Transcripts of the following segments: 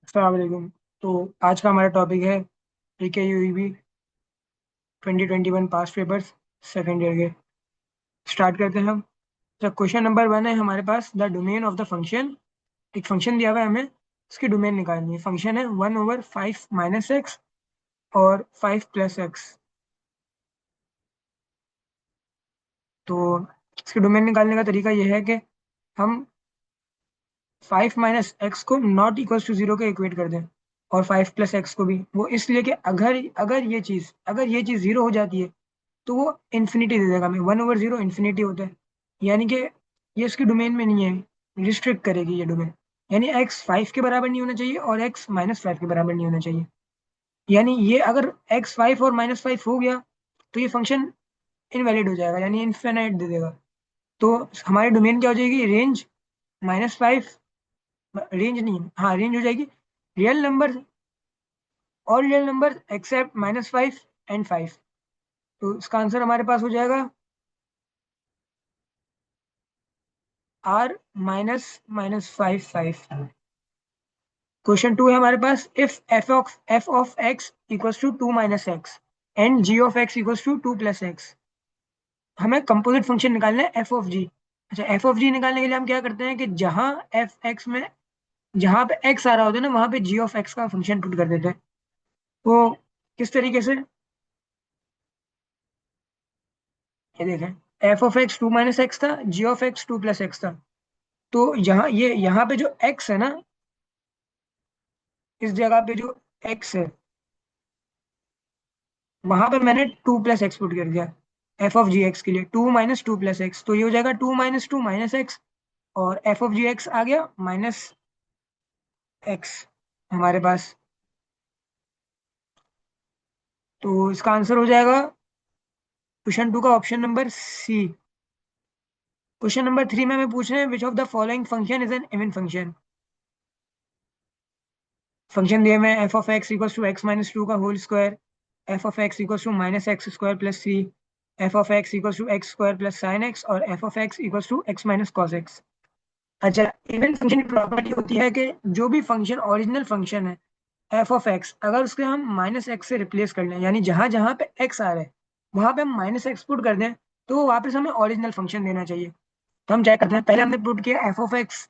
अस्सलाम वालेकुम। तो आज का हमारा टॉपिक है PK UEB 2021 past papers second year के। स्टार्ट करते हैं हम। तो क्वेश्चन नंबर 1 है हमारे पास, the domain of the function. एक फंक्शन दिया हुआ है, हमें उसकी डोमेन निकालनी है। फंक्शन है 1/5 - x और 5 + x। तो इसकी डोमेन निकालने का तरीका यह है कि हम 5 - x को नॉट इक्वल टू 0 के इक्वेट कर दें, और 5 + x को भी। वो इसलिए कि अगर अगर ये चीज़ 0 हो जाती है तो वो इन्फिनिटी दे देगा हमें। 1/0 इन्फिनिटी होता है, यानी कि ये इसकी डोमेन में नहीं है, रिस्ट्रिक्ट करेगी ये डोमेन। यानी x 5 के बराबर नहीं होना चाहिए और x -5 के बराबर नहीं होना चाहिए। यानी ये अगर x 5 और -5 हो गया तो ये फंक्शन इनवैलिड हो जाएगा, यानी इन्फिनाइट दे देगा। तो हमारी डोमेन क्या हो जाएगी? रेंज -5। रेंज नहीं, हाँ रेंज हो जाएगी रियल नंबर, और रियल नंबर एक्सेप्ट -5 एंड 5। तो इसका आंसर हमारे पास हो जाएगा r -5 5। क्वेश्चन 2 है हमारे पास, if f of x equals to 2 - x and g of x equals to 2 + x। हमें कंपोजिट फंक्शन निकालना है f ऑफ g। अच्छा, f ऑफ g निकालने के लिए हम क्या करते हैं कि जहां f x में, जहां पे x आ रहा होता है ना, वहां पे g ऑफ x का फंक्शन पुट कर देते हैं। तो किस तरीके से, ये देखें, f ऑफ x 2 - x था, g ऑफ x 2 + x था। तो यहाँ पे जो x है ना, इस जगह पे जो x है, वहां पे मैंने 2 + x पुट कर दिया एफ ऑफ जी एक्स के लिए। 2 - 2 + x, तो ये हो जाएगा 2 - 2 - x, और एफ ऑफ जी एक्स आ गया -x हमारे पास। तो इसका आंसर हो जाएगा क्वेश्चन 2 का option number C. Question number 3 में हमें पूछ रहे हैं, which of the following function is an even function. Function दिए हुए f of x equals to x - 2 का whole square, f of x equals to -x² + 3, f of x equals to x² + sin x, और f of x equals to x - cos x। अच्छा, even function की property होती है कि जो भी function original function है एफ ऑफ एक्स, अगर उसके हम -x से रिप्लेस कर लें, यानी जहां जहां पे x आ रहा है वहां पे हम -x पुट कर दें, तो वापस हमें ओरिजिनल फंक्शन देना चाहिए। तो हम क्या करते हैं, पहले हमने पुट किया f of x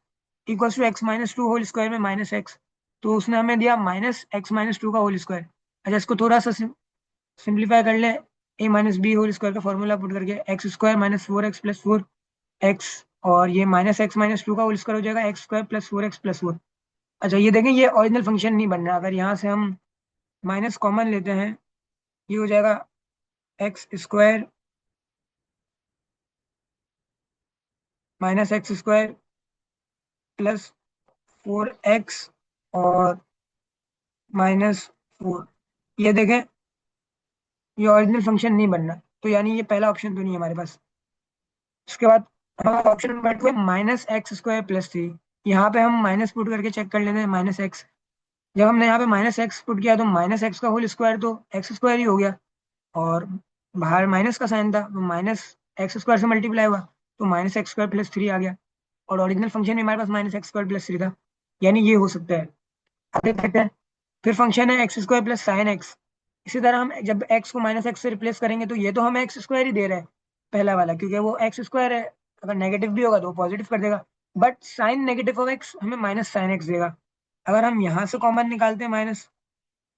equals to x - 2 whole square में -x। तो उसने हमें दिया -x - 2 का होल स्क्वायर। अच्छा, इसको थोड़ा सा सिंप्लीफाई कर लें, a - b होल स्क्वायर का फॉर्मूला पुट करके x² - 4x + 4x, और ये -x - 2 का होल स्क्वायर हो जाएगा x² + 4x + 4। अच्छा, ये देखें, ये ओरिजिनल फंक्शन नहीं बन रहा। अगर यहाँ से हम माइनस कॉमन लेते हैं, ये हो जाएगा x² -x² +4x और -4। ये देखें, ये ओरिजिनल फंक्शन नहीं बन रहा, तो यानी ये पहला ऑप्शन तो नहीं है हमारे पास। उसके बाद हमारा ऑप्शन नंबर 2 है -x² + 3। यहाँ पे हम माइनस पुट करके चेक कर लेते हैं -x। जब हमने यहाँ पे -x पुट किया तो -x का होल स्क्वायर तो x² ही हो गया, और बाहर माइनस का साइन था तो -x² से मल्टीप्लाई हुआ, तो -x² + 3 आ गया, और ओरिजिनल फंक्शन में हमारे पास -x² + 3 था, यानी ये हो सकता है। आगे देखते हैं। फिर फंक्शन है x² + sin x। इसी तरह हम जब x को -x से रिप्लेस करेंगे तो ये तो हमें x² ही दे रहा है पहला वाला, क्योंकि वो x² है। अगर नेगेटिव भी होगा तो पॉजिटिव कर देगा, but sine negative of x हमें -sin x देगा। अगर हम यहाँ से कॉमन निकालते हैं माइनस,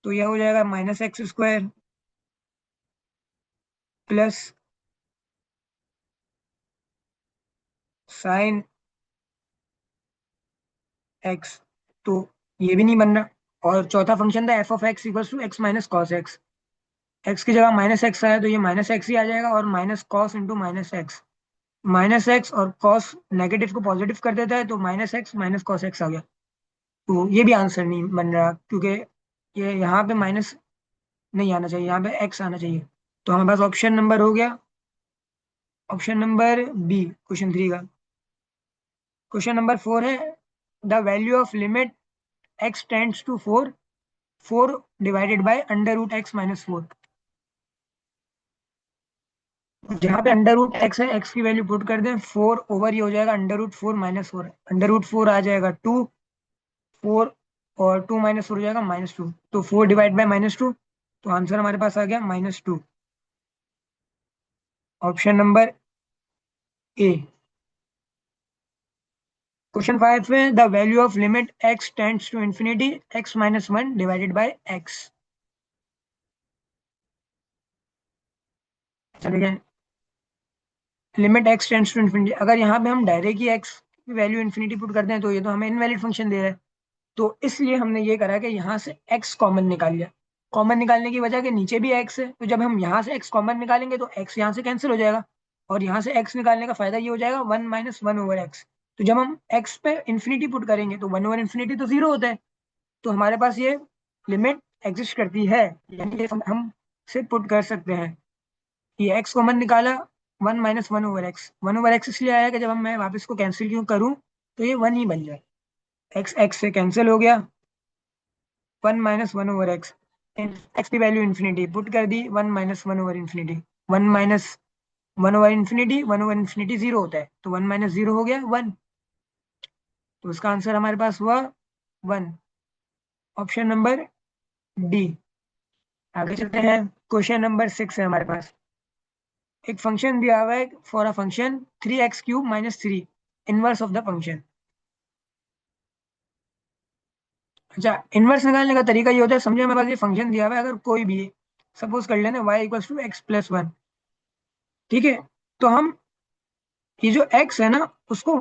तो यह हो जाएगा -x² प्लस साइन x। तो ये भी नहीं बन रहा। और चौथा फंक्शन था f of x equals to x - cos x। x की जगह -x आया तो ये -x ही आ जाएगा, और -cos × -x। -x और cos नेगेटिव को पॉजिटिव कर देता है, तो -x - cos x आ गया। तो ये भी आंसर नहीं बन रहा, क्योंकि ये यहाँ पे माइनस नहीं आना चाहिए, यहाँ पे x आना चाहिए। तो हमारे पास ऑप्शन नंबर हो गया, ऑप्शन नंबर बी क्वेश्चन 3 का। क्वेश्चन नंबर 4 है, the value of limit x tends to 4, 4 divided by √x - 4। जहाँ पे √x है, x की वैल्यू पुट कर दें, 4 ओवर ही हो जाएगा √4 - 4, √4 आ जाएगा 2, 4 और 2 माइनस 4 हो जाएगा -2, तो 4 डिवाइड बाय -2, तो आंसर हमारे पास आ गया -2, ऑप्शन नंबर ए। क्वेश्चन 5 में the value of limit x tends to infinity x -1 divided by x। चलिए, limit x tends to infinity, अगर यहाँ पे हम डायरेक्ट ही x की वैल्यू इंफिनिटी पुट करते हैं तो ये तो हमें इनवैलिड फंक्शन दे रहा है, तो इसलिए हमने ये करा कि यहाँ से x कॉमन निकाल लिया। कॉमन निकालने की वजह के नीचे भी x है, तो जब हम यहाँ से x कॉमन निकालेंगे तो x यहाँ से कैंसिल हो जाएगा, और यहाँ से x निकालने का फायदा ये हो जाएगा 1 - 1 ओवर x। तो जब हम x पे इंफिनिटी पुट करेंगे तो 1 ओवर इंफिनिटी तो 0 होता है, तो हमारे पास ये लिमिट एग्जिस्ट करती है, यानी ये हम से पुट कर सकते हैं। ये x कॉमन निकाला, 1 - 1 ओवर एक्स, 1 ओवर एक्स इसलिए आया कि जब हम मैं वापस को कैंसिल क्यों करूँ तो ये 1 ही बन जाए, x x से कैंसिल हो गया, 1 - 1 ओवर एक्स, एक्स की वैल्यू इन्फिनिटी पुट कर दी, 1 - 1 over infinity, 1 - 1 over infinity, 1 over infinity 0 होता है, तो 1 - 0 हो गया 1, तो उसका आंसर हमारे पास हुआ 1, ऑप्शन नंबर डी। आगे चलते हैं, क्वेश्चन नंबर 6 है हमारे पास। एक फंक्शन दिया हुआ है for a function 3x³ - 3, inverse of the function. अच्छा, इनवर्स निकालने का तरीका ये होता है, समझो मेरे पास ये फंक्शन दिया हुआ है, अगर कोई भी सपोज कर लेना y = x+1, ठीक है, तो हम ये जो x है ना उसको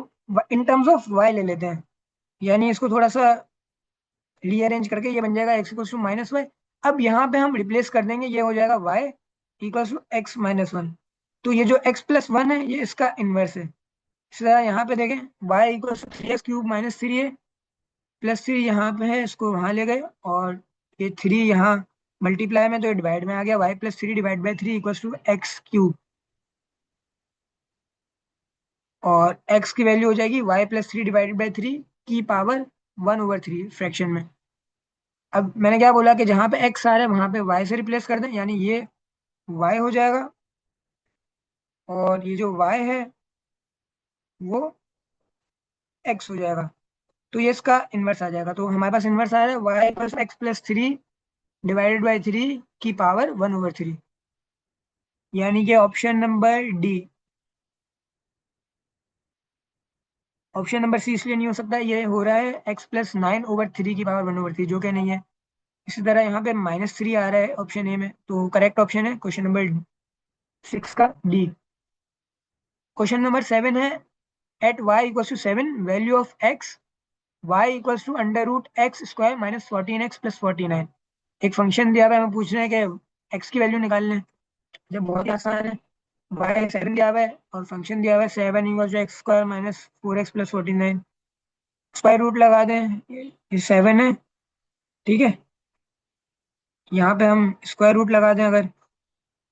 इन टर्म्स ऑफ y ले लेते हैं, यानी इसको थोड़ा सा रीअरेंज करके ये बन जाएगा x = -y। अब यहाँ पे हम रिप्लेस कर देंगे, ये हो जाएगा y = x -1, तो ये जो x+1 है ये इसका इनवर्स है। इसी तरह यहाँ पे देखें y = 3x³ - 3 है, +3 यहाँ पे है, इसको वहाँ ले गए, और ये 3 यहाँ मल्टीप्लाई में तो ये डिवाइड में आ गया, y + 3 डिवाइड बाई 3 = x³, और x की वैल्यू हो जाएगी y + 3 डिवाइडेड बाई 3 की पावर 1/3 फ्रैक्शन में। अब मैंने क्या बोला कि जहाँ पे x आ रहा है वहाँ पे y से रिप्लेस कर दें, यानी ये y हो जाएगा, और ये जो y है वो x हो जाएगा, तो ये इसका इनवर्स आ जाएगा, तो हमारे पास इनवर्स आ रहा है y = x+3 डिवाइडेड बाई 3 की पावर 1/3, यानी कि option number D. Option number C इसलिए नहीं हो सकता, ये हो रहा है x + 9/3 की पावर 1/3, जो कि नहीं है। इसी तरह यहाँ पे -3 आ रहा है ऑप्शन ए में, तो करेक्ट ऑप्शन है क्वेश्चन नंबर 6 का डी। क्वेश्चन नंबर 7 है, at y = 7 value of x, y = √x² - 14x + 49। एक फंक्शन दिया हुआ है, हमें पूछ रहे हैं कि x की वैल्यू निकालना है, जब बहुत ही आसान है, y 7 दिया हुआ है और फंक्शन दिया हुआ है 7 = x² - 4x + 49, स्क्वायर रूट लगा दें, ये 7 है, ठीक है, यहाँ पे हम स्क्वायर रूट लगा दें अगर,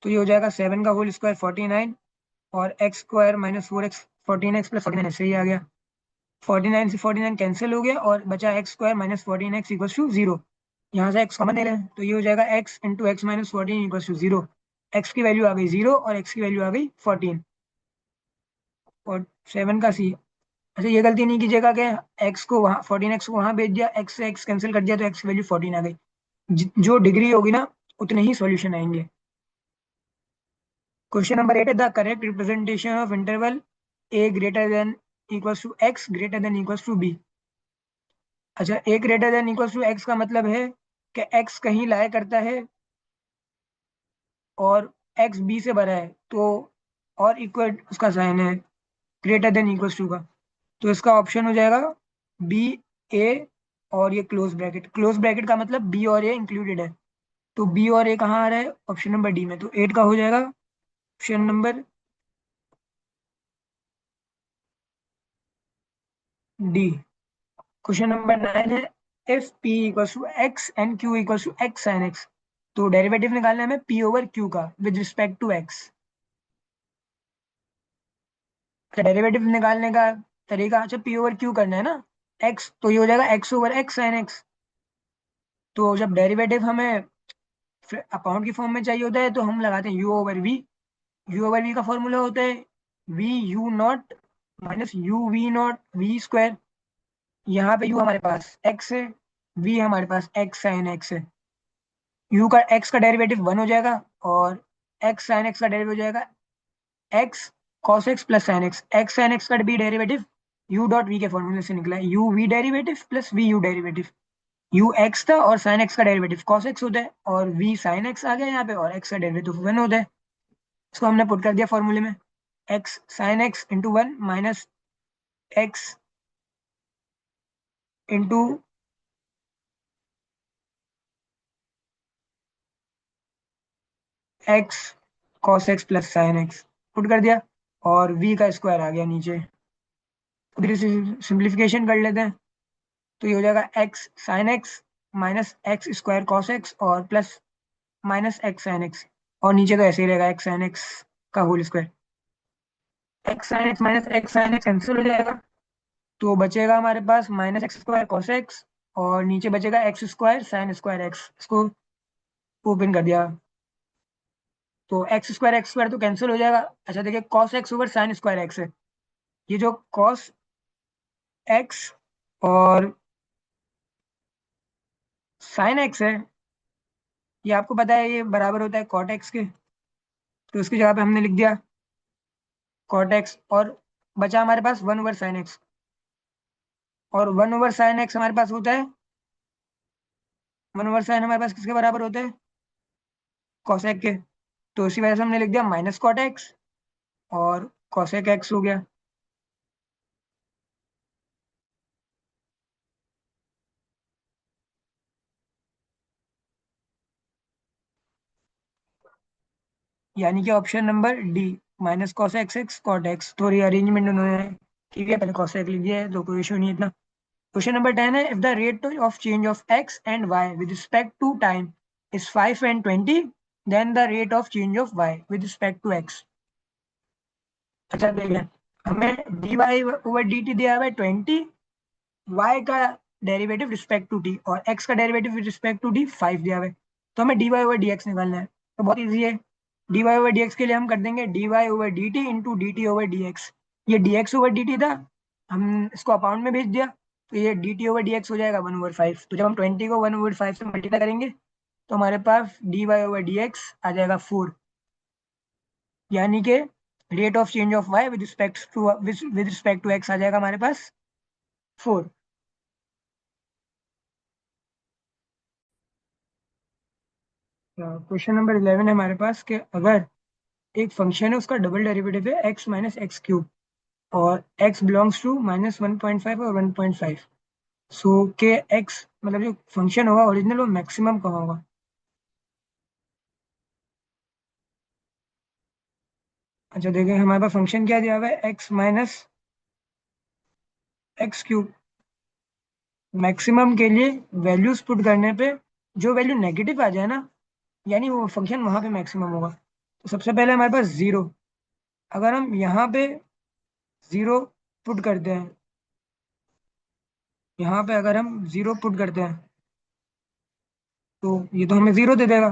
तो ये हो जाएगा 7 का होल स्क्वायर 49, और x² - 4x, 14x + 49 ऐसे ही आ गया, 49 से 49 कैंसिल हो गया और बचा x² - 14x = 0। यहाँ से x कॉमन ले लें तो ये हो जाएगा x × x - 14 = 0, x की वैल्यू आ गई 0 और x की वैल्यू आ गई 14, और 7 का सी। अच्छा, ये गलती नहीं कीजिएगा कि x को वहाँ 14x को वहाँ भेज दिया, x से x कैंसिल कर दिया तो x की वैल्यू 14 आ गई, जो डिग्री होगी ना उतने ही सॉल्यूशन आएंगे। क्वेश्चन नंबर 8 है, the correct representation of interval a greater than equals to x greater than equals to b। अच्छा, a greater than equals to x का मतलब है कि x कहीं लाया करता है और x b से बड़ा है, तो और इक्वल उसका साइन है ग्रेटर देन इक्वल्स टू का, तो इसका ऑप्शन हो जाएगा बी, ए, और ये क्लोज ब्रैकेट का मतलब बी और ए इंक्लूडेड है, तो बी और ए कहाँ आ रहा है ऑप्शन नंबर डी में, तो 8 का हो जाएगा option number D. Question number 9 है, if p = x and q = x sin x, तो डेरिवेटिव निकालना है हमें p ओवर q का विद रिस्पेक्ट टू x। तो डेरिवेटिव निकालने का तरीका, अच्छा p ओवर q करना है ना, x तो ये हो जाएगा x over x sin x, तो जब डेरिवेटिव हमें अपाउंड की फॉर्म में चाहिए होता है तो हम लगाते हैं u over v। u over v का फॉर्मूला होता है v u0 - u v0 v square, यहाँ पे u हमारे पास x है, v हमारे पास x साइन x है। u का x का डेरिवेटिव 1 हो जाएगा, और x साइन x का डेरिवेटिव हो जाएगा x cos x plus sine x sine x का भी डेरिवेटिव u डॉट v के फॉर्मूले से निकला है, u v derivative plus v u derivative. u x था और साइन x का डेरिवेटिव cos x होता है, और v साइन x आ गया यहाँ पे, और x का डेरिवेटिव 1 होता है। इसको हमने पुट कर दिया फॉर्मूले में, x sine x into 1 minus x into x cos x plus sine x put कर दिया, और v का स्क्वायर आ गया नीचे। उधर से सिंप्लीफिकेशन कर लेते हैं, तो ये हो जाएगा x sine x minus x square cos x और plus minus x sine x, और नीचे तो ऐसे ही रहेगा एक्स साइन एक्स का whole square. X sine x minus x sine x cancel हो जाएगा, तो बचेगा हमारे पास minus x square cos x, और नीचे बचेगा x square sine square x. इसको ओपन कर दिया, तो एक्स स्क्वायर तो कैंसिल हो जाएगा। अच्छा देखिए, cos x over sign square x है, ये जो कॉस एक्स और साइन एक्स है, ये आपको पता है ये बराबर होता है कॉट एक्स के, तो इसकी जगह पे हमने लिख दिया कॉट एक्स, और बचा हमारे पास 1 ओवर साइन एक्स, और 1 ओवर साइन एक्स हमारे पास होता है, 1 ओवर साइन हमारे पास किसके बराबर होता है, कॉसेक के। तो इसी वजह से हमने लिख दिया माइनस कॉट एक्स, और कॉसेक एक्स हो गया। यानी कि option number D, minus cos x x cot x. थोड़ी अरेंजमेंट उन्होंने ठीक है, पहले कॉसेक लिख दिया है तो कोई इशू नहीं है इतना। क्वेश्चन नंबर 10 है, if the rate of change of x and y with respect to time is 5 and 20, then the rate of change of y with respect to x. अच्छा देखिए, हमें d y over d t दिया हुआ है 20, y का derivative respect to t, और x का derivative with respect to t 5 दिया हुआ है। तो हमें d y over d x निकालना है, तो बहुत ईजी है। D y over d x के लिए हम कर देंगे d y over d t into d t over d x. ये d x over d t था, हम इसको अपाउंट में भेज दिया, तो ये d t over d x हो जाएगा 1/5। तो जब हम 20 को 1/5 से मल्टीप्लाई करेंगे, तो हमारे पास d y over d x आ जाएगा 4। यानी कि rate of change of y with respect to x आ जाएगा हमारे पास 4। क्वेश्चन नंबर 11 है हमारे पास कि अगर एक फंक्शन है, उसका डबल डेरिवेटिव है एक्स माइनस एक्स क्यूब, और एक्स बिलोंग्स टू -1.5 और 1.5, सो के एक्स मतलब जो फंक्शन होगा ओरिजिनल, वो मैक्सिमम कहाँ होगा। अच्छा देखिए, हमारे पास फंक्शन क्या दिया हुआ है, x minus x cube. Maximum के लिए वैल्यूज पुट करने पे जो वैल्यू नेगेटिव आ जाए ना, यानी वो फंक्शन वहां पे मैक्सिमम होगा। तो सबसे पहले हमारे पास जीरो, अगर हम यहाँ पे जीरो पुट करते हैं, यहाँ पे अगर हम जीरो पुट करते हैं, तो ये तो हमें जीरो दे देगा।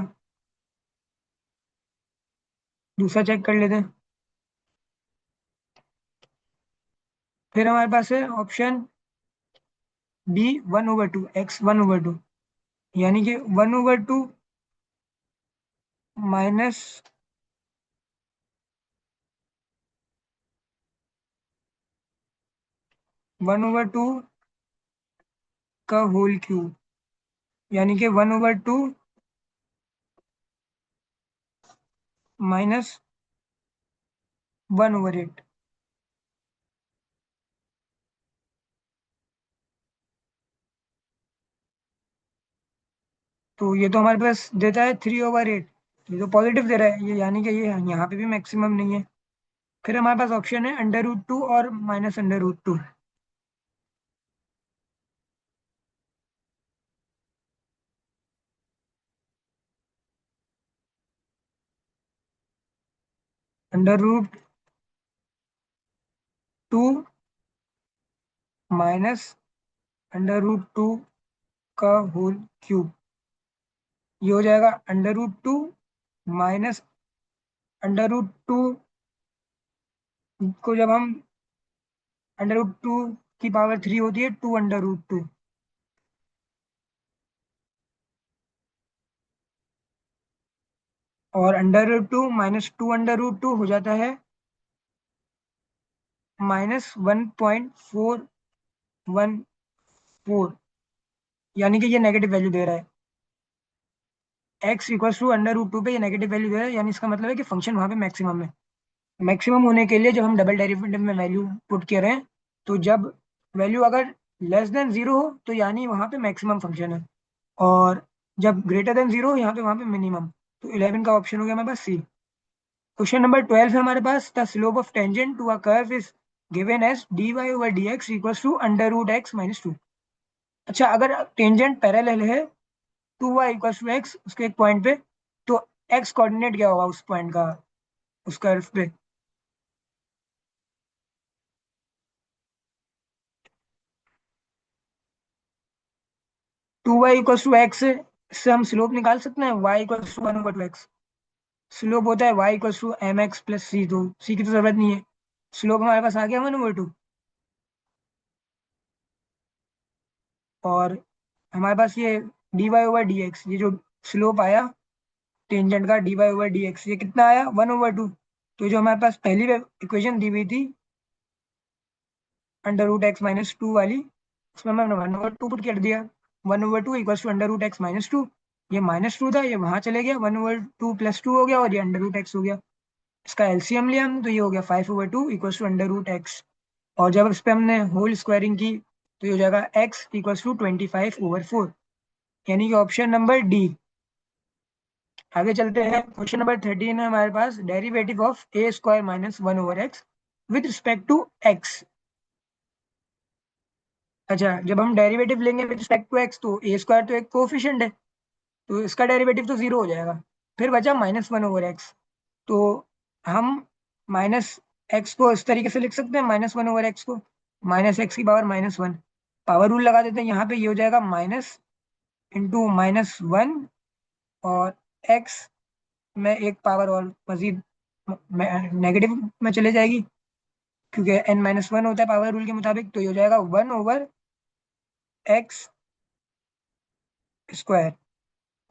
दूसरा चेक कर लेते हैं। फिर हमारे पास है ऑप्शन बी, 1/2 एक्स 1/2, यानी कि 1/2 माइनस 1/2 का होल क्यूब, यानी कि 1/2 माइनस 1/8। तो ये तो हमारे पास देता है 3/8, ये तो पॉजिटिव दे रहा है ये, यानी कि ये यहाँ पे भी मैक्सिमम नहीं है। फिर हमारे पास ऑप्शन है √2 और माइनस √2। √2 माइनस √2 का होल क्यूब, ये हो जाएगा √2 माइनस √2 को जब हम √2 की पावर 3 होती है 2 √2, और अंडर रूट 2 -2 अंडर रूट 2 हो जाता है -1.414, यानी कि ये नेगेटिव वैल्यू दे रहा है। x = अंडर रूट 2 पे ये नेगेटिव वैल्यू दे रहा है, यानी इसका मतलब है कि फंक्शन वहाँ पे मैक्सिमम है। मैक्सिमम होने के लिए जब हम डबल डेरिवेटिव में वैल्यू पुट कर रहे हैं, तो जब वैल्यू अगर <<0 हो तो यानी वहाँ पे मैक्सिमम फंक्शन है, और जब >0 हो यहाँ पे, वहाँ पे मिनिमम। तो 11 का ऑप्शन हो गया हमारे पास सी। क्वेश्चन नंबर 12 है हमारे पास, the slope of tangent to a curve is given as dy/dx = (√x - 2)। अच्छा, अगर टेंजेंट पैरेलल है टू y = x उसके एक पॉइंट पे, तो x कोऑर्डिनेट क्या होगा उस पॉइंट का, उस कर्व पे? 2y = x से हम स्लोप निकाल सकते हैं, y = 1/2x। स्लोप होता है y = mx + c, तो c की तो जरूरत नहीं है। स्लोप हमारे पास आ गया 1/2। और हमारे पास ये dy/dx, ये जो स्लोप आया टेंजेंट का dy/dx, ये कितना आया 1/2। तो जो हमारे पास पहली इक्वेशन दी हुई थी (√x - 2) वाली, उसमें हमने 1/2 पुट कर दिया। 1/2 = (√x - 2)। ये -2 था, ये वहां चले गया, 1/2 + 2 हो गया, और ये √x हो गया। इसका एलसीएम लिया हम, तो ये हो गया 5/2 = (√x). और जब इस पे हमने होल स्क्वायरिंग की, तो ये हो जाएगा x = 25/4, यानी कि ऑप्शन नंबर डी। आगे चलते हैं, क्वेश्चन नंबर 13 है हमारे पास, derivative of a² - 1/x with respect to x। अच्छा, जब हम डेरिवेटिव लेंगे विद रिस्पेक्ट टू x, तो a² तो एक कोफिशिएंट है, तो इसका डेरिवेटिव तो 0 हो जाएगा। फिर बचा -1/x, तो हम माइनस एक्स को इस तरीके से लिख सकते हैं, -1/x को (x⁻1)। पावर रूल लगा देते हैं यहाँ पे, ये हो जाएगा माइनस इंटू -1, और x में एक पावर और मजीद नेगेटिव में चले जाएगी, क्योंकि n-1 होता है पावर रूल के मुताबिक, तो ये हो जाएगा 1/x²।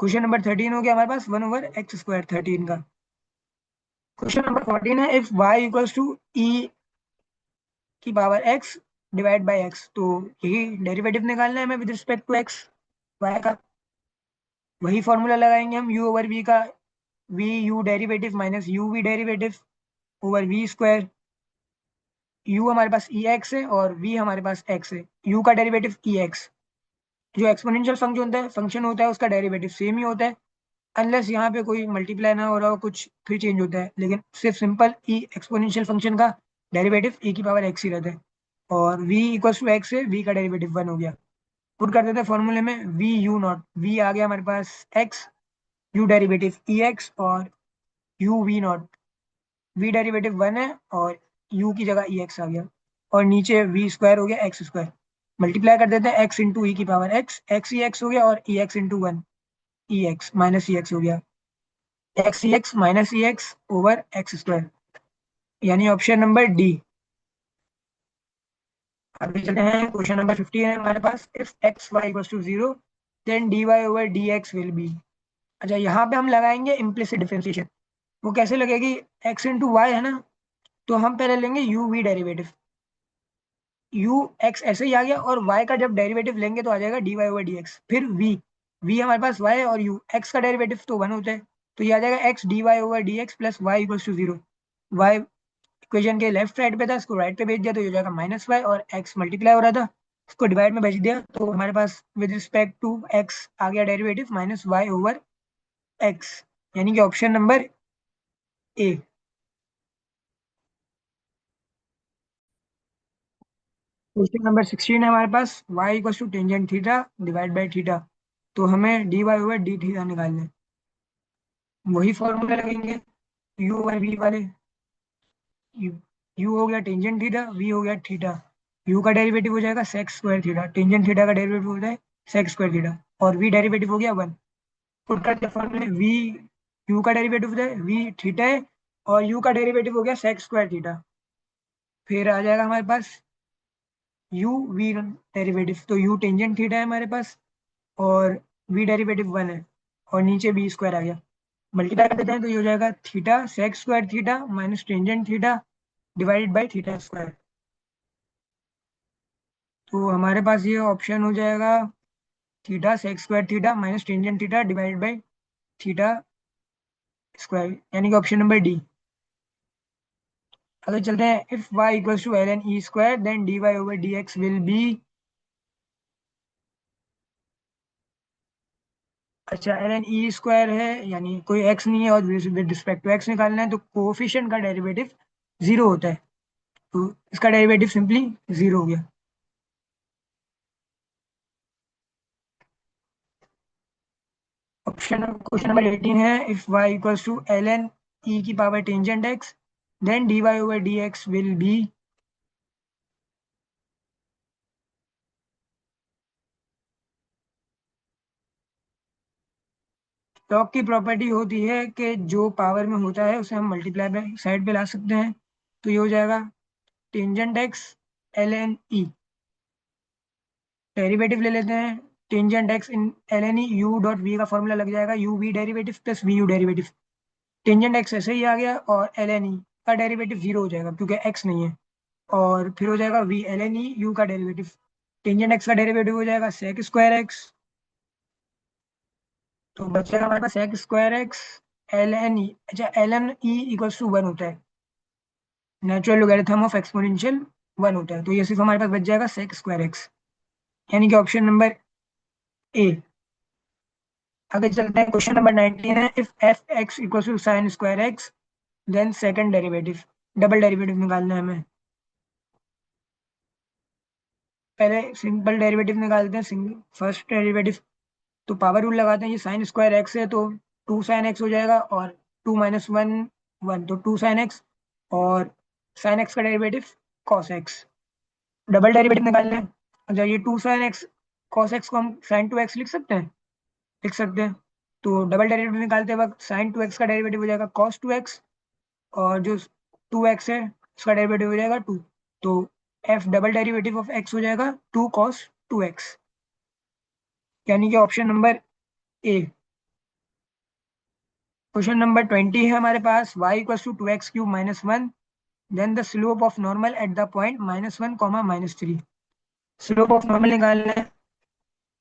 क्वेश्चन नंबर 13 हो गया हमारे पास 1/x², 13 का। क्वेश्चन नंबर 14 है, if y = e⁻x divide by x, तो यही डेरिवेटिव निकालना है हमें with respect to x, y का। वही फॉर्मूला लगाएंगे हम u/v का, v u derivative minus u v derivative over v²। u हमारे पास ex है और v हमारे पास x है। u का डेरिवेटिव ex, जो एक्सपोनेंशियल फंक्शन होता है उसका डेरिवेटिव सेम ही होता है, अनलेस यहाँ पे कोई मल्टीप्लाई ना हो रहा हो, कुछ फिर चेंज होता है, लेकिन सिर्फ सिंपल ई एक्सपोनेंशियल फंक्शन का डेरिवेटिव e⁻x ही रहता है। और v = x है, v का डेरिवेटिव 1 हो गया। पुट कर देते हैं फॉर्मूले में, v u0, v आ गया हमारे पास x, u डेरिवेटिव ex, और u v डेरिवेटिव 1 है, और u की जगह ex आ गया, और नीचे v² हो गया x²। मल्टीप्लाई कर देते हैं, x इंटू e⁻x, x ही x हो गया, और ex into 1, ex minus ex हो गया, x minus x over x², यानी ऑप्शन नंबर डी। अभी चलते हैं, क्वेश्चन नंबर 15 है हमारे पास, if x y = 0 then dy/dx will be. अच्छा, यहाँ पे हम लगाएंगे इम्प्लिसिट डिफरेंशिएशन। वो कैसे लगेगी, x इंटू वाई है ना, तो हम पहले लेंगे u v derivative, u x ऐसे ही आ गया, और y का जब डेरिवेटिव लेंगे तो आ जाएगा dy/dx। फिर v हमारे पास y है, और u x का डेरिवेटिव तो 1 होता है, तो ये आ जाएगा x dy/dx plus y = 0। y equation के लेफ्ट साइड पे था, इसको राइट पे भेज दिया, तो ये हो जाएगा -y, और x मल्टीप्लाई हो रहा था, इसको डिवाइड में भेज दिया, तो हमारे पास विद रिस्पेक्ट टू x आ गया डेरिवेटिव -y/x, यानी कि option number A. Question number 16 है हमारे पास, y = tangent theta divide by theta, तो हमें dy/d थीटा निकालना है। वही फॉर्मूला लगेंगे u/v वाले, u हो गया टेंजेंट थीटा, v हो गया थीटा, u का डेरिवेटिव हो जाएगा sec² थीटा, टेंजेंट थीटा का डेरिवेटिव होता है sec² थीटा, और v डेरिवेटिव हो गया 1। पुट करते फॉर्मूले, v u का डेरिवेटिव होता है v थीटा है, और u का डेरिवेटिव हो गया sec² थीटा। फिर आ जाएगा हमारे पास u v डेरिवेटिव, तो u टेंजेंट थीटा है हमारे पास, और v डेरिवेटिव 1 है, और नीचे b² आ गया। मल्टीप्लाई कर देते हैं तो ये हो जाएगा theta sec square theta minus tangent theta divided by theta square. तो हमारे पास ये ऑप्शन हो जाएगा theta sec square theta minus tangent theta divided by theta square, यानी कि ऑप्शन नंबर डी। अगर चलते हैं, if y equals to l n e square then d y over d x will be. अच्छा, l n e square है यानी कोई x नहीं है और विद रिस्पेक्ट टू x निकालना है, तो कोफिशिएंट का डेरिवेटिव जीरो होता है, तो इसका डेरिवेटिव सिंपली जीरो हो गया। ऑप्शन क्वेश्चन नंबर 18 है, if y equals to l n e की power tangent x then d y over d x will be. Log की प्रॉपर्टी होती है कि जो पावर में होता है उसे हम मल्टीप्लाई साइड पे ला सकते हैं, तो ये हो जाएगा tangent x l n e. Derivative ले लेते हैं, tangent x in l n e u dot v का फॉर्मूला लग जाएगा u v derivative plus v u derivative. Tangent x ऐसे ही आ गया और एल एन ई का डेरिवेटिव जीरो हो जाएगा क्योंकि एक्स नहीं है, और फिर हो जाएगा v l n e u का डेरिवेटिव। टेंजेंट एक्स का डेरिवेटिव हो जाएगा सेक स्क्वायर एक्स, तो बचेगा हमारे पास sec square x l n e. अच्छा, l n e equals to one होता है, natural logarithm of exponential one होता है, तो ये सिर्फ हमारे पास बच जाएगा सेक स्क्वायर एक्स, यानी कि ऑप्शन नंबर ए। आगे चलते हैं, क्वेश्चन नंबर 19 है, if f x equal to sine square x then second derivative. Double derivative निकालना है हमें। पहले सिंपल डेरिवेटिव निकालते हैं, सिंगल फर्स्ट डेरिवेटिव, तो पावर रूल लगाते हैं, ये साइन स्क्वायर एक्स है तो टू साइन एक्स हो जाएगा, और टू माइनस वन वन, तो टू साइन एक्स, और साइन एक्स का derivative cos x. Double derivative निकालना है। अच्छा, ये two sine x cos x को हम साइन टू एक्स लिख सकते हैं, लिख सकते हैं। तो डबल डेरिवेटिव निकालते वक्त साइन टू एक्स का डेरिवेटिव हो जाएगा कॉस टू एक्स, और जो टू एक्स है उसका डेरिवेटिव हो जाएगा टू, तो f double derivative of x हो जाएगा टू कॉस टू एक्स, यानी कि option number A. Question number 20 है हमारे पास, y equal to two x cube minus one then the slope of normal at the point minus one comma minus three. Slope of normal निकालना है।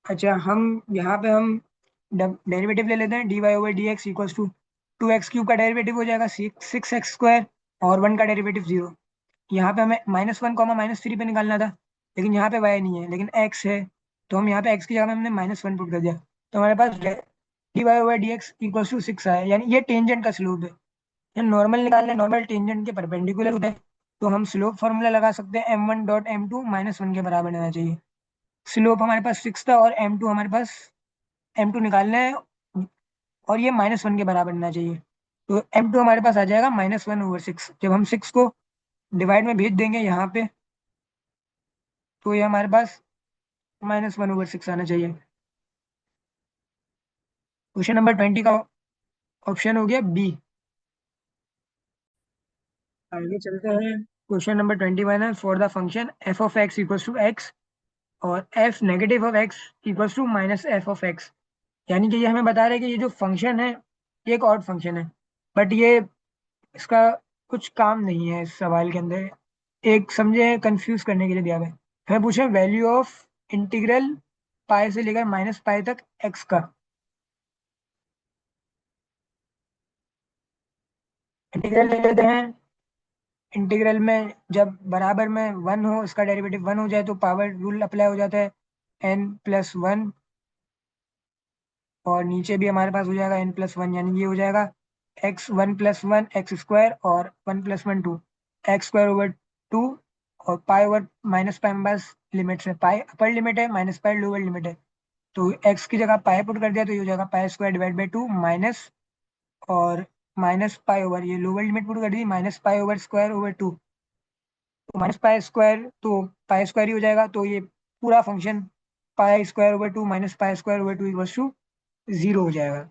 अच्छा, हम यहाँ पे हम डेरिवेटिव ले लेते हैं, d y over d x equal to two x cube का डेरिवेटिव हो जाएगा सिक्स एक्स स्क्वायर, और वन का डेरिवेटिव जीरो। यहाँ पे हमें minus one comma minus three पे निकालना था, लेकिन यहाँ पे वाई नहीं है लेकिन एक्स है, तो हम यहाँ पे एक्स की जगह में हमने माइनस वन पुट कर दिया, तो हमारे पास d y over d x equal to six आया, यानी ये टेंजेंट का स्लोप है। ये नॉर्मल निकालना है, नॉर्मल टेंजेंट के परपेंडिकुलर होता है, तो हम स्लोप फॉर्मूला लगा सकते हैं m one dot m two minus one के बराबर होना चाहिए। स्लोप हमारे पास सिक्स था और एम टू हमारे पास, एम टू निकालना है और ये माइनस वन के बराबर होना चाहिए, तो एम टू हमारे पास आ जाएगा माइनस वन ओवर सिक्स। जब हम सिक्स को डिवाइड में भेज देंगे यहाँ पे, तो ये हमारे पास माइनस वन ओवर सिक्स आना चाहिए। क्वेश्चन नंबर 20 का ऑप्शन हो गया बी। आगे चलते हैं, क्वेश्चन नंबर 21 है, for the function f of x equals to x और f negative of x equals to minus f of x. यानी कि ये हमें बता रहे हैं कि ये जो फंक्शन है ये एक ऑड फंक्शन है, बट ये इसका कुछ काम नहीं है इस सवाल के अंदर, एक समझे कंफ्यूज करने के लिए दिया हुआ है। हमें पूछे वैल्यू ऑफ इंटीग्रल पाई से लेकर माइनस पाई तक एक्स का। इंटीग्रल ले लेते हैं, इंटीग्रल में जब बराबर में वन हो, इसका डेरिवेटिव वन हो जाए तो पावर रूल अप्लाई हो जाता है, एन प्लस वन, और नीचे भी हमारे पास हो जाएगा एन प्लस वन, यानी ये हो जाएगा x one plus one x square और one plus one two x square over two, और पाई ओवर माइनस पाई में बस लिमिट्स है, पाई अपर लिमिट है माइनस पाई लोअर लिमिट है, तो एक्स की जगह पाई पुट कर दिया तो ये हो जाएगा pi square divide by two minus, और माइनस पाई ओवर ये लोअर लिमिट पुट कर दी minus pi over square over two, तो माइनस पाई स्क्वायर तो पाई स्क्वायर ही हो जाएगा, तो ये पूरा function pi square over two minus pi square over two equal to zero हो जाएगा,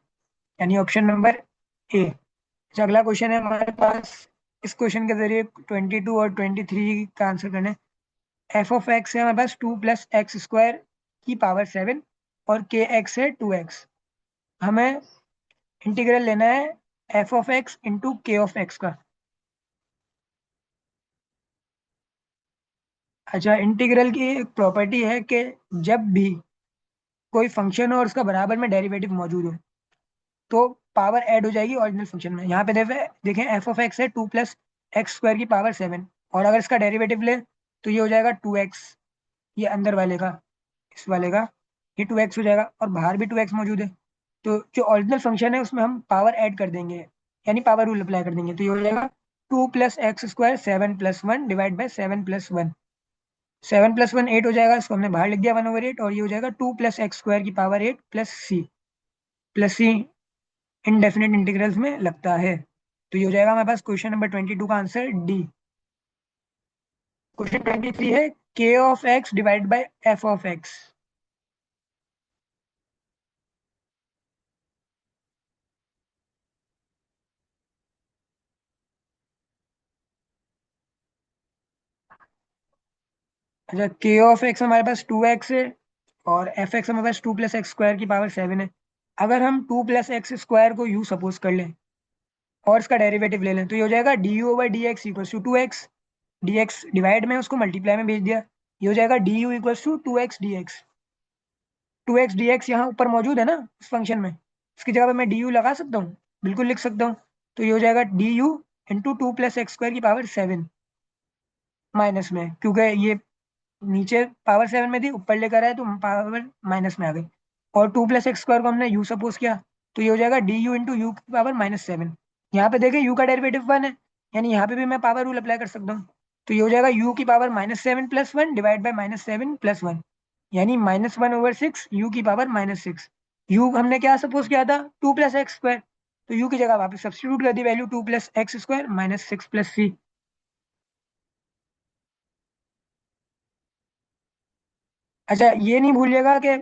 यानी ऑप्शन नंबर ए। अगला क्वेश्चन है हमारे पास, इस क्वेश्चन के जरिए 22 और 23 का आंसर करना है। एफ ऑफ एक्स है हमारे पास टू प्लस एक्स स्क्वायर की पावर सेवन और के एक्स है टू एक्स। हमें इंटीग्रल लेना है एफ ऑफ एक्स इंटू के ऑफ एक्स का। अच्छा, इंटीग्रल की एक प्रॉपर्टी है कि जब भी कोई फंक्शन हो और उसका बराबर में डेरिवेटिव मौजूद हो तो पावर ऐड हो जाएगी ओरिजिनल फंक्शन में। यहाँ पे देखें एफ ऑफ एक्स है 2 + x² की पावर 7, और अगर इसका डेरिवेटिव ले तो ये हो जाएगा 2x, ये अंदर वाले का, इस वाले का, ये 2x हो जाएगा, और बाहर भी 2x मौजूद है। तो जो ओरिजिनल फंक्शन है उसमें हम पावर ऐड कर देंगे, यानी पावर रूल अप्लाई कर देंगे, तो ये हो जाएगा 2 + x², 7 + 1 डिवाइड बाई 7 + 1। 7 + 1 8 हो जाएगा, इसको हमने बाहर लिख दिया 1/8, और ये हो जाएगा 2 + x² की पावर 8 प्लस सी इनडेफिनेट इंटीग्रल्स में लगता है। तो ये हो जाएगा हमारे पास क्वेश्चन नंबर 22 का आंसर डी। क्वेश्चन 23 है के of x divide by F of x. अच्छा, के ऑफ एक्स हमारे पास 2x है, और एफ एक्स हमारे पास 2 + x² की पावर 7 है। अगर हम 2 + x² को यू सपोज कर लें और इसका डेरिवेटिव ले लें तो ये हो जाएगा du/dx = 2x। dx डिवाइड में उसको मल्टीप्लाई में भेज दिया, ये हो जाएगा du = 2x dx। 2x dx यहाँ ऊपर मौजूद है ना इस फंक्शन में, इसकी जगह पे मैं du लगा सकता हूँ, बिल्कुल लिख सकता हूँ। तो ये हो जाएगा du × 2 + x² की पावर 7 माइनस में, क्योंकि ये नीचे पावर 7 में थी, ऊपर लेकर आए तो पावर माइनस में आ गई। और 2 + x² को हमने u सपोज किया, तो ये हो जाएगा du × u की पावर -7। यहाँ पे देखें u का डेरिवेटिव 1 है, यानी यहाँ पे भी मैं पावर रूल अप्लाई कर सकता हूँ। तो ये हो जाएगा u की पावर -7 + 1 डिवाइड बाई -7 + 1, यानी -1/6 u की पावर -6। u हमने क्या सपोज किया था 2 + x², तो u की जगह वापस सब्सटीट्यूट कर दी वैल्यू 2 + x² -6 + c। अच्छा, ये नहीं भूलिएगा कि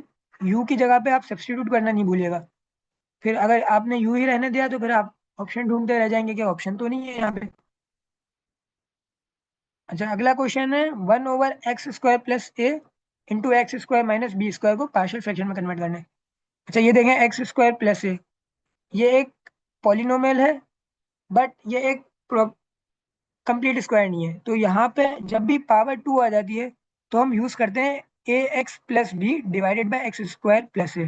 u की जगह पे आप सब्सटीट्यूट करना नहीं भूलिएगा। फिर अगर आपने यू ही रहने दिया तो फिर आप ऑप्शन ढूंढते रह जाएंगे कि ऑप्शन तो नहीं है यहाँ पे। अच्छा, अगला क्वेश्चन है 1/x² + a into x² - b² को पार्शियल फ्रैक्शन में कन्वर्ट करना है। अच्छा, ये देखें x² + a, ये एक पॉलिनोमियल है, बट ये एक कंप्लीट स्क्वायर नहीं है। तो यहाँ पे जब भी पावर 2 आ जाती है तो हम यूज करते हैं ax + b divided by x² + a।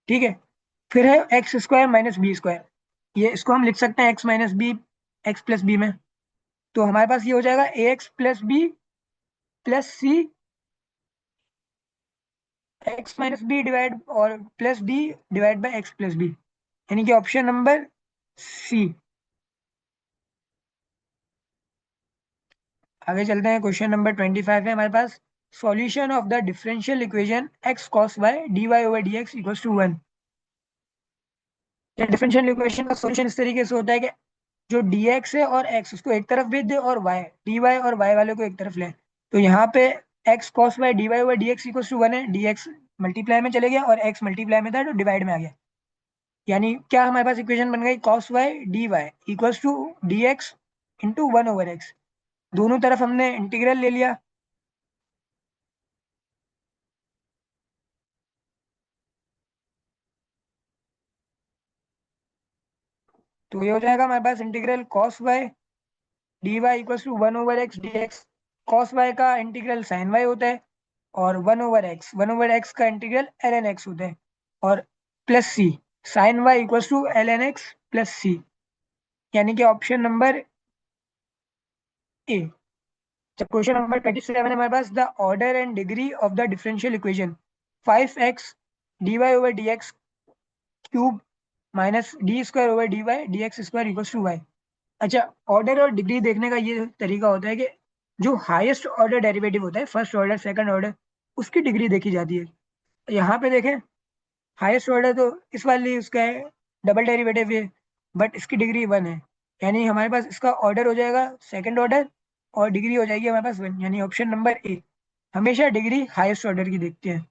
ठीक है, फिर है x² - b², ये इसको हम लिख सकते हैं x - b x + b में। तो हमारे पास ये हो जाएगा ax + b + c x - b divide और plus d divide by x + b, यानी कि ऑप्शन नंबर सी। आगे चलते हैं, क्वेश्चन नंबर 25 है हमारे पास, solution of the differential equation x cos y dy/dx = 1। Differential equation का सॉल्यूशन इस तरीके से होता है कि जो dx है और x उसको एक तरफ भेज दे, और y dy और y वाले को एक तरफ ले। तो यहाँ पे x cos y dy/dx = 1 है, dx मल्टीप्लाई में चले गया और x मल्टीप्लाई में था तो डिवाइड में आ गया। यानी क्या हमारे पास इक्वेशन बन गई cos y dy = dx into 1/x। दोनों तरफ हमने इंटीग्रल ले लिया। तो ये हो जाएगा हमारे पास integral cos y dy = 1/x dx। cos y का इंटीग्रल sin y होता है, और 1/x का इंटीग्रल ln x होता है, और plus c sin y = ln x plus c, यानी कि ऑप्शन नंबर ए। जब क्वेश्चन नंबर 27 है हमारे पास, the order and degree of the differential equation 5x dy/dx cube -d² dy/dx² = y। अच्छा, ऑर्डर और डिग्री देखने का ये तरीका होता है कि जो हाईएस्ट ऑर्डर डेरिवेटिव होता है, फर्स्ट ऑर्डर सेकंड ऑर्डर, उसकी डिग्री देखी जाती है। यहाँ पे देखें हाईएस्ट ऑर्डर तो इस वाली उसका है, डबल डेरिवेटिव है, बट इसकी डिग्री 1 है, यानी हमारे पास इसका ऑर्डर हो जाएगा सेकंड ऑर्डर, और डिग्री हो जाएगी हमारे पास 1, यानी ऑप्शन नंबर ए। हमेशा डिग्री हाईएस्ट ऑर्डर की देखते हैं।